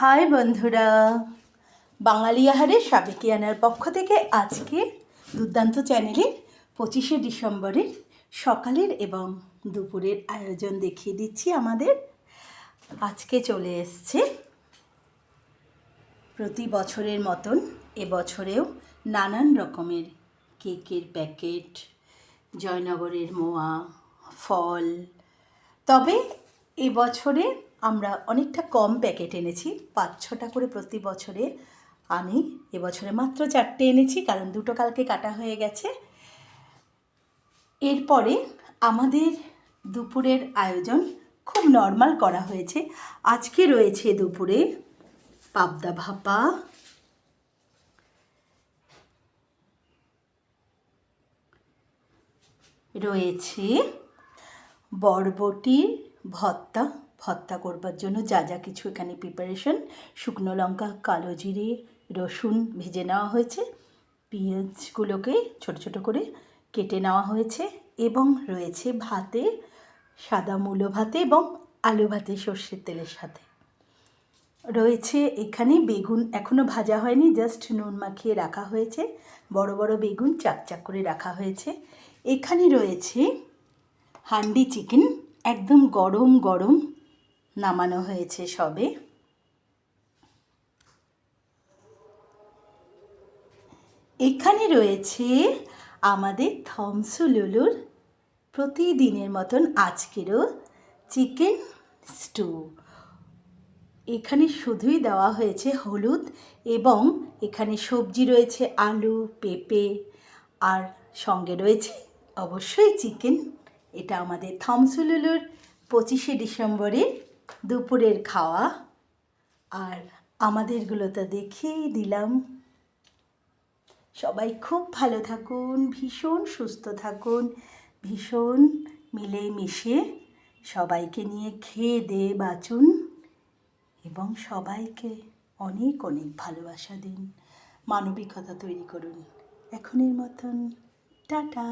High বন্ধুরা, বাঙালি আহারের সাবেকিয়ানার পক্ষ থেকে আজকে দুর্দান্ত চ্যানেলের 25শে ডিসেম্বরের সকালের এবং দুপুরের আয়োজন দেখিয়ে দিচ্ছি। আমাদের আজকে চলে এসছে প্রতি বছরের মতন এবছরেও নানান রকমের কেকের প্যাকেট, জয়নগরের মোয়া, ফল। তবে এবছরে আমরা অনেকটা কম প্যাকেট এনেছি, 5-6টা করে প্রতি বছরে আনি। এবছরে মাত্র 4টে এনেছি, কারণ 2টো কালকে কাটা হয়ে গেছে। এরপরে আমাদের দুপুরের আয়োজন খুব নর্মাল করা হয়েছে। আজকে রয়েছে দুপুরে পাবদা ভাপা, রয়েছে বরবটির ভর্তা করবার জন্য যা যা কিছু এখানে প্রিপারেশন: শুকনো লঙ্কা, কালো জিরে, রসুন ভেজে নেওয়া হয়েছে, পেঁয়াজগুলোকে ছোট ছোট করে কেটে নেওয়া হয়েছে, এবং রয়েছে ভাতে, সাদা মূলো ভাতে এবং আলু ভাতে সর্ষের তেলের সাথে। রয়েছে এখানে বেগুন, এখনও ভাজা হয়নি, জাস্ট নুন মাখিয়ে রাখা হয়েছে। বড় বড় বেগুন চাক চাক করে রাখা হয়েছে। এখানে রয়েছে হান্ডি চিকেন, একদম গরম গরম নামানো হয়েছে সবে। এখানে রয়েছে আমাদের থমসুলুলুর প্রতিদিনের মতন আজকেরও চিকেন স্টু। এখানে শুধুই দেওয়া হয়েছে হলুদ, এবং এখানে সবজি রয়েছে আলু, পেঁপে, আর সঙ্গে রয়েছে অবশ্যই চিকেন। এটা আমাদের থমসুলুলুর 25শে ডিসেম্বরের দুপুরের খাওয়া। আর আমাদেরগুলো তো দেখেই দিলাম। সবাই খুব ভালো থাকুন, ভীষণ সুস্থ থাকুন, ভীষণ মিলেমিশে সবাইকে নিয়ে খেয়ে দিয়ে বাঁচুন, এবং সবাইকে অনেক অনেক ভালোবাসা দিন, মানবিকতা তৈরি করুন। এখনের মতন টাটা।